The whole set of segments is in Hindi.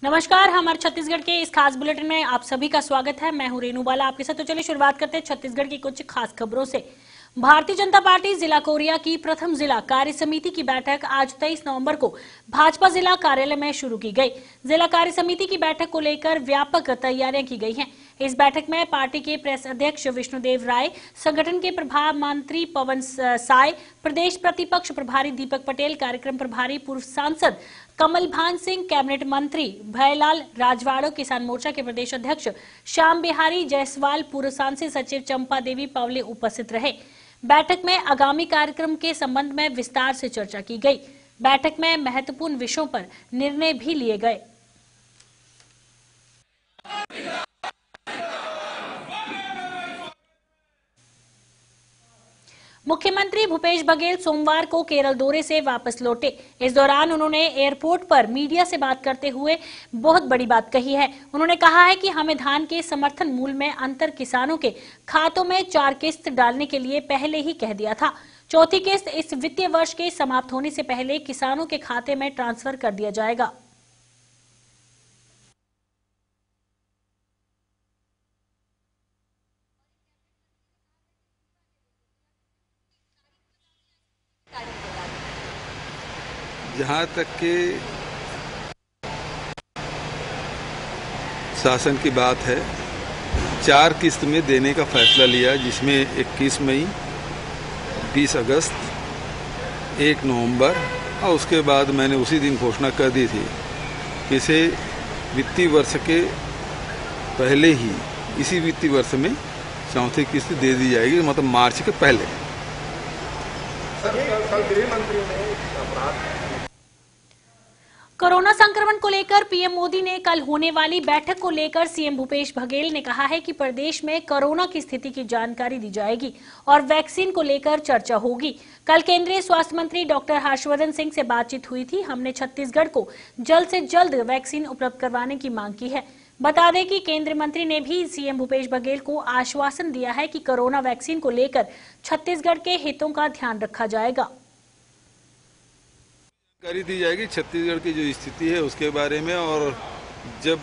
नमस्कार, हमारे छत्तीसगढ़ के इस खास बुलेटिन में आप सभी का स्वागत है। मैं हूं रेनू बाला आपके साथ। तो चलिए शुरुआत करते हैं छत्तीसगढ़ की कुछ खास खबरों से। भारतीय जनता पार्टी जिला कोरिया की प्रथम जिला कार्य समिति की बैठक आज 23 नवंबर को भाजपा जिला कार्यालय में शुरू की गई। जिला कार्य समिति की बैठक को लेकर व्यापक तैयारियां की गई हैं। इस बैठक में पार्टी के प्रेस अध्यक्ष विष्णुदेव राय, संगठन के प्रभार मंत्री पवन साय, प्रदेश प्रतिपक्ष प्रभारी दीपक पटेल, कार्यक्रम प्रभारी पूर्व सांसद कमलभान सिंह, कैबिनेट मंत्री भयलाल राजवाड़ो, किसान मोर्चा के प्रदेश अध्यक्ष श्याम बिहारी जायसवाल, पूर्व सांसद सचिव चंपा देवी पावले उपस्थित रहे। बैठक में आगामी कार्यक्रम के संबंध में विस्तार से चर्चा की गई। बैठक में महत्वपूर्ण विषयों पर निर्णय भी लिए गए। मुख्यमंत्री भूपेश बघेल सोमवार को केरल दौरे से वापस लौटे। इस दौरान उन्होंने एयरपोर्ट पर मीडिया से बात करते हुए बहुत बड़ी बात कही है। उन्होंने कहा है कि हमें धान के समर्थन मूल्य में अंतर किसानों के खातों में 4 किस्त डालने के लिए पहले ही कह दिया था। चौथी किस्त इस वित्तीय वर्ष के समाप्त होने से पहले किसानों के खाते में ट्रांसफर कर दिया जाएगा। जहाँ तक के शासन की बात है, 4 किस्त में देने का फैसला लिया, जिसमें 21 मई, 20 अगस्त, 1 नवंबर और उसके बाद मैंने उसी दिन घोषणा कर दी थी कि इसे वित्तीय वर्ष के पहले ही, इसी वित्तीय वर्ष में चौथी किस्त दे दी जाएगी, मतलब मार्च के पहले। कल गृह मंत्री ने कोरोना संक्रमण को लेकर पीएम मोदी ने कल होने वाली बैठक को लेकर सीएम भूपेश बघेल ने कहा है कि प्रदेश में कोरोना की स्थिति की जानकारी दी जाएगी और वैक्सीन को लेकर चर्चा होगी। कल केंद्रीय स्वास्थ्य मंत्री डॉक्टर हर्षवर्धन सिंह से बातचीत हुई थी। हमने छत्तीसगढ़ को जल्द से जल्द वैक्सीन उपलब्ध करवाने की मांग की है। बता दें कि केंद्रीय मंत्री ने भी सीएम भूपेश बघेल को आश्वासन दिया है कि कोरोना वैक्सीन को लेकर छत्तीसगढ़ के हितों का ध्यान रखा जाएगा। जानकारी दी जाएगी छत्तीसगढ़ की जो स्थिति है उसके बारे में, और जब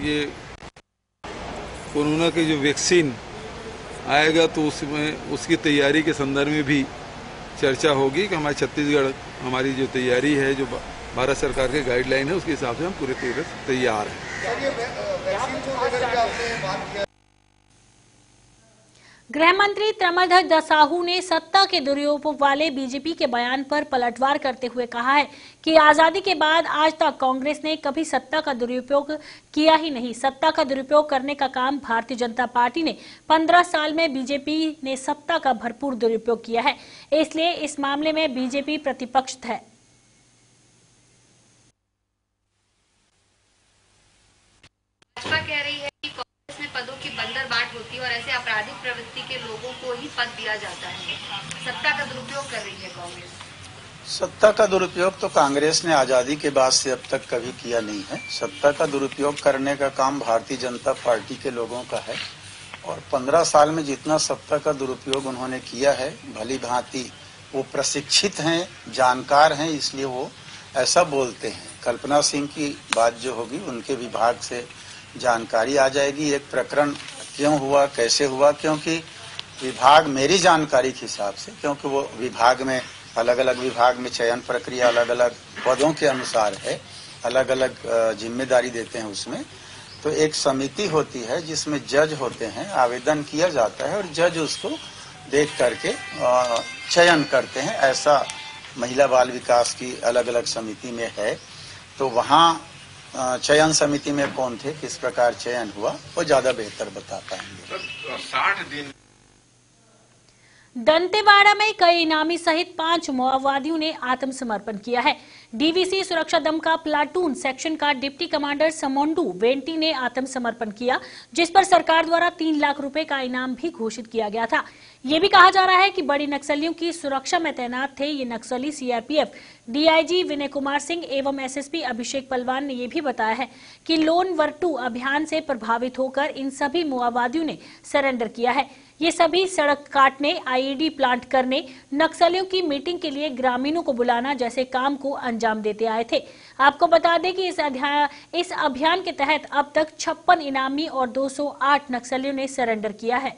ये कोरोना की जो वैक्सीन आएगा तो उसमें उसकी तैयारी के संदर्भ में भी चर्चा होगी कि हमारे छत्तीसगढ़, हमारी जो तैयारी है, जो भारत सरकार के गाइडलाइन है, उसके हिसाब से हम पूरे तरह से तैयार हैं। गृह मंत्री ताम्रध्वज साहू ने सत्ता के दुरुपयोग वाले बीजेपी के बयान पर पलटवार करते हुए कहा है कि आजादी के बाद आज तक कांग्रेस ने कभी सत्ता का दुरुपयोग किया ही नहीं। सत्ता का दुरुपयोग करने का काम भारतीय जनता पार्टी ने 15 साल में बीजेपी ने सत्ता का भरपूर दुरुपयोग किया है, इसलिए इस मामले में बीजेपी प्रतिपक्ष है। भाजपा कह रही है कि कांग्रेस में पदों की बंदरबाट होती है और ऐसे आपराधिक प्रवृत्ति के लोगों को ही पद दिया जाता है। सत्ता का दुरुपयोग कर रही है कांग्रेस। सत्ता का दुरुपयोग तो कांग्रेस ने आजादी के बाद से अब तक कभी किया नहीं है। सत्ता का दुरुपयोग करने का काम भारतीय जनता पार्टी के लोगों का है, और 15 साल में जितना सत्ता का दुरुपयोग उन्होंने किया है, भली भांति वो प्रशिक्षित हैं, जानकार हैं, इसलिए वो ऐसा बोलते हैं। कल्पना सिंह की बात जो होगी, उनके विभाग से जानकारी आ जाएगी एक प्रकरण क्यों हुआ, कैसे हुआ, क्योंकि विभाग, मेरी जानकारी के हिसाब से, क्योंकि वो विभाग में अलग अलग विभाग में चयन प्रक्रिया अलग अलग पदों के अनुसार है, अलग अलग जिम्मेदारी देते हैं उसमें। तो एक समिति होती है जिसमें जज होते हैं, आवेदन किया जाता है और जज उसको देख करके चयन करते हैं। ऐसा महिला बाल विकास की अलग अलग समिति में है। तो वहाँ चयन समिति में कौन थे, किस प्रकार चयन हुआ, वो ज्यादा बेहतर बता पाएंगे। 60 दिन दंतेवाड़ा में कई इनामी सहित 5 माओवादियों ने आत्मसमर्पण किया है। डीवीसी सुरक्षा दल का प्लाटून सेक्शन का डिप्टी कमांडर समोंडू वेंटी ने आत्मसमर्पण किया, जिस पर सरकार द्वारा 3 लाख रुपए का इनाम भी घोषित किया गया था। ये भी कहा जा रहा है कि बड़ी नक्सलियों की सुरक्षा में तैनात थे। ये नक्सली सीआरपीएफ डीआईजी विनय कुमार सिंह एवं एसएसपी अभिषेक पलवान ने यह भी बताया है कि लोन वर्टू अभियान से प्रभावित होकर इन सभी माओवादियों ने सरेंडर किया है। ये सभी सड़क काटने, आईईडी प्लांट करने, नक्सलियों की मीटिंग के लिए ग्रामीणों को बुलाना जैसे काम को अंजाम देते आए थे। आपको बता दें कि इस अभियान के तहत अब तक 56 इनामी और 208 नक्सलियों ने सरेंडर किया है।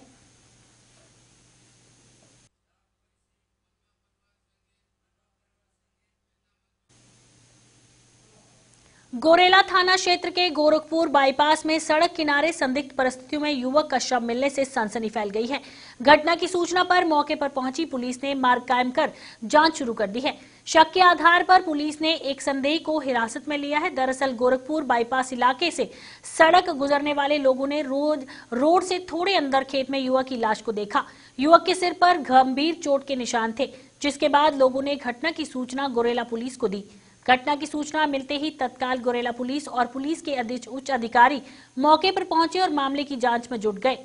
गोरेला थाना क्षेत्र के गोरखपुर बाईपास में सड़क किनारे संदिग्ध परिस्थितियों में युवक का शव मिलने से सनसनी फैल गई है। घटना की सूचना पर मौके पर पहुंची पुलिस ने मार्ग कायम कर जांच शुरू कर दी है। शक के आधार पर पुलिस ने एक संदेही को हिरासत में लिया है। दरअसल गोरखपुर बाईपास इलाके से सड़क गुजरने वाले लोगों ने रोड से थोड़े अंदर खेत में युवक की लाश को देखा। युवक के सिर पर गंभीर चोट के निशान थे, जिसके बाद लोगों ने घटना की सूचना गोरेला पुलिस को दी। घटना की सूचना मिलते ही तत्काल गोरेला पुलिस और पुलिस के उच्च अधिकारी मौके पर पहुंचे और मामले की जांच में जुट गए।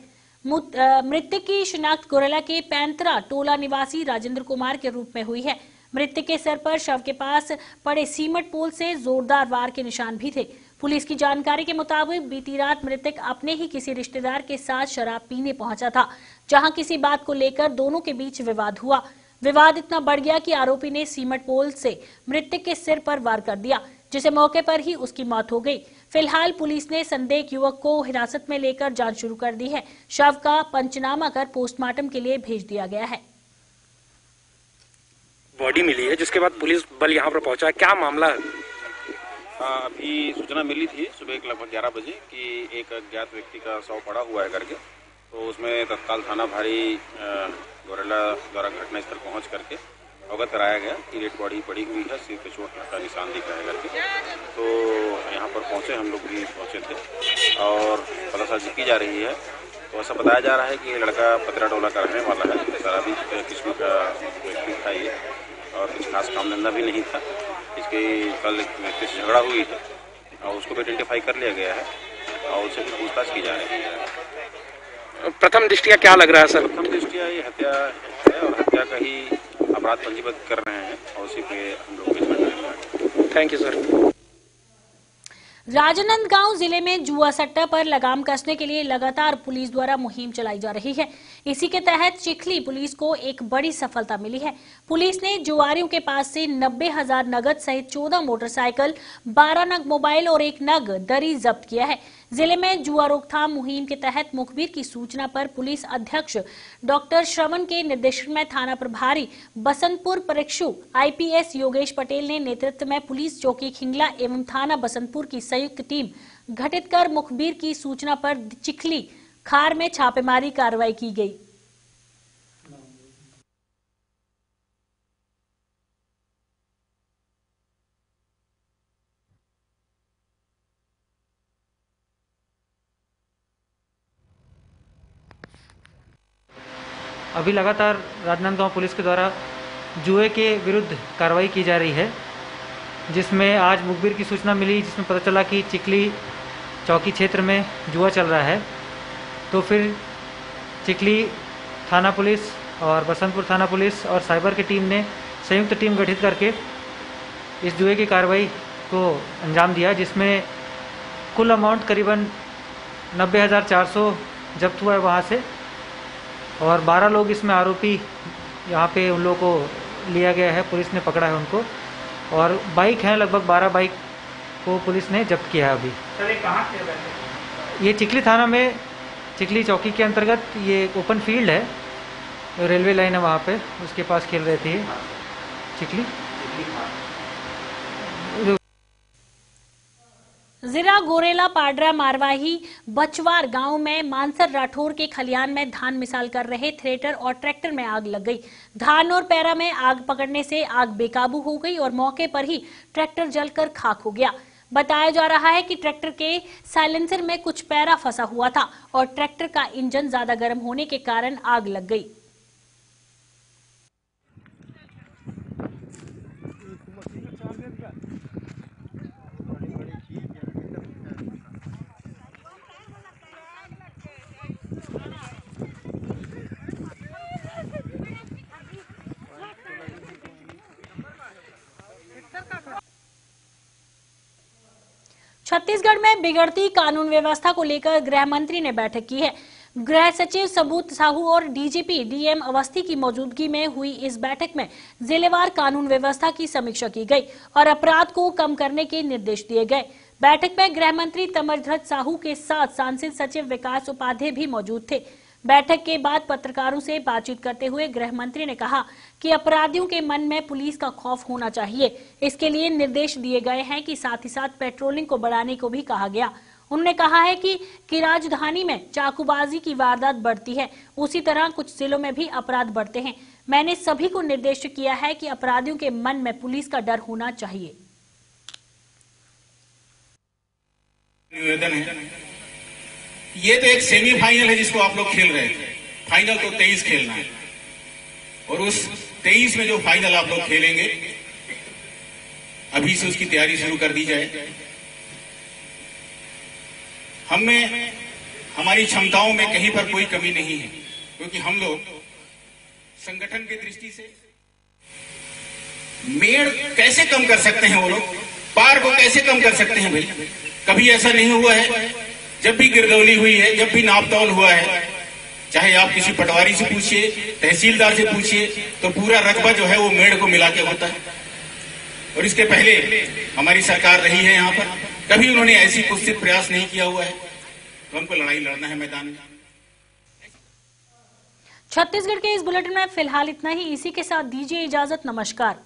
मृतक की शिनाख्त गोरेला के पैंतरा टोला निवासी राजेंद्र कुमार के रूप में हुई है। मृतक के सर पर शव के पास पड़े सीमेंट पोल से जोरदार वार के निशान भी थे। पुलिस की जानकारी के मुताबिक बीती रात मृतक अपने ही किसी रिश्तेदार के साथ शराब पीने पहुंचा था, जहां किसी बात को लेकर दोनों के बीच विवाद हुआ। विवाद इतना बढ़ गया कि आरोपी ने सीमेंट पोल से मृतक के सिर पर वार कर दिया, जिसे मौके पर ही उसकी मौत हो गई। फिलहाल पुलिस ने संदिग्ध युवक को हिरासत में लेकर जांच शुरू कर दी है। शव का पंचनामा कर पोस्टमार्टम के लिए भेज दिया गया है। बॉडी मिली है, जिसके बाद पुलिस बल यहाँ पर पहुंचा। क्या मामला है? अभी सूचना मिली थी सुबह लगभग 11 बजे कि एक अज्ञात व्यक्ति का शव पड़ा हुआ है करके, तो उसमें तत्काल थाना भारी गोरेला द्वारा घटनास्थल पहुंच करके अवगत कराया गया कि डेड बॉडी पड़ी हुई है, सिर पे चोट का निशान दिख रहा है करके। तो यहाँ पर पहुंचे, हम लोग भी पहुंचे थे और पतासाजी की जा रही है। तो ऐसा बताया जा रहा है कि ये लड़का पतरा टोला का रहने वाला है, शराबी किस्म का व्यक्ति था ये और कुछ खास काम धंधा भी नहीं था। इसकी कल एक व्यक्ति से झगड़ा हुई है और उसको भी आइडेंटिफाई कर लिया गया है और उससे भी पूछताछ की जा रही है। प्रथम दृष्टिया क्या लग रहा है सर? प्रथम दृष्टिया ये हत्या है और हत्या का ही अपराध पंजीबद्ध कर रहे हैं और उसी पे हम लोग करेंगे। Thank you sir. राजनांदगांव जिले में जुआ सट्टा पर लगाम कसने के लिए लगातार पुलिस द्वारा मुहिम चलाई जा रही है। इसी के तहत चिखली पुलिस को एक बड़ी सफलता मिली है। पुलिस ने जुआरियों के पास से 90,000 नगद सहित 14 मोटरसाइकिल, 12 नग मोबाइल और 1 नग दरी जब्त किया है। जिले में जुआ रोकथाम मुहिम के तहत मुखबिर की सूचना पर पुलिस अध्यक्ष डॉक्टर श्रवण के निर्देशन में थाना प्रभारी बसंतपुर परीक्षु IPS योगेश पटेल ने नेतृत्व में पुलिस चौकी खिंगला एवं थाना बसंतपुर की संयुक्त टीम गठित कर मुखबिर की सूचना पर चिखली खार में छापेमारी कार्रवाई की गई। अभी लगातार राजनांदगांव पुलिस के द्वारा जुए के विरुद्ध कार्रवाई की जा रही है, जिसमें आज मुखबिर की सूचना मिली, जिसमें पता चला कि चिखली चौकी क्षेत्र में जुआ चल रहा है। तो फिर चिखली थाना पुलिस और बसंतपुर थाना पुलिस और साइबर की टीम ने संयुक्त टीम गठित करके इस जुए की कार्रवाई को अंजाम दिया, जिसमें कुल अमाउंट करीबन 90,400 जब्त हुआ है वहाँ से और 12 लोग इसमें आरोपी यहाँ पे उन लोगों को लिया गया है, पुलिस ने पकड़ा है उनको। और बाइक हैं, लगभग 12 बाइक को पुलिस ने जब्त किया है। अभी सर ये कहाँ खेल रहे थे? ये चिखली थाना में, चिखली चौकी के अंतर्गत ये एक ओपन फील्ड है, रेलवे लाइन है वहाँ पे, उसके पास खेल रहे थे चिखली। जिला गोरेला पाडरा मारवाही बचवार गांव में मानसर राठौर के खलियान में धान मिसाल कर रहे थ्रेटर और ट्रैक्टर में आग लग गई। धान और पैरा में आग पकड़ने से आग बेकाबू हो गई और मौके पर ही ट्रैक्टर जलकर खाक हो गया। बताया जा रहा है कि ट्रैक्टर के साइलेंसर में कुछ पैरा फंसा हुआ था और ट्रैक्टर का इंजन ज्यादा गर्म होने के कारण आग लग गई। छत्तीसगढ़ में बिगड़ती कानून व्यवस्था को लेकर गृह मंत्री ने बैठक की है। गृह सचिव सबूत साहू और डीजीपी डीएम अवस्थी की मौजूदगी में हुई इस बैठक में जिलेवार कानून व्यवस्था की समीक्षा की गई और अपराध को कम करने के निर्देश दिए गए। बैठक में गृह मंत्री तमरध्वज साहू के साथ सांसद सचिव विकास उपाध्याय भी मौजूद थे। बैठक के बाद पत्रकारों से बातचीत करते हुए गृह मंत्री ने कहा कि अपराधियों के मन में पुलिस का खौफ होना चाहिए। इसके लिए निर्देश दिए गए हैं कि साथ ही साथ पेट्रोलिंग को बढ़ाने को भी कहा गया। उन्होंने कहा है कि राजधानी में चाकूबाजी की वारदात बढ़ती है, उसी तरह कुछ जिलों में भी अपराध बढ़ते हैं। मैंने सभी को निर्देश किया है कि अपराधियों के मन में पुलिस का डर होना चाहिए। निवेदन है, ये तो एक सेमीफाइनल है जिसको आप लोग खेल रहे थे। फाइनल तो 23 खेलना है और उस 23 में जो फाइनल आप लोग खेलेंगे, अभी से उसकी तैयारी शुरू कर दी जाए। हमें हमारी क्षमताओं में कहीं पर कोई कमी नहीं है, क्योंकि हम लोग संगठन की दृष्टि से मेड़ कैसे कम कर सकते हैं, वो लोग पार को कैसे कम कर सकते हैं। भाई कभी ऐसा नहीं हुआ है, जब भी गिरदौली हुई है, जब भी नापतौल हुआ है, चाहे आप किसी पटवारी से पूछिए, तहसीलदार से पूछिए, तो पूरा रकबा जो है वो मेड़ को मिला के होता है। और इसके पहले हमारी सरकार रही है यहाँ पर, कभी उन्होंने ऐसी कुत्सित प्रयास नहीं किया हुआ है। तो हमको लड़ाई लड़ना है मैदान में। छत्तीसगढ़ के इस बुलेटिन में फिलहाल इतना ही। इसी के साथ दीजिए इजाजत। नमस्कार।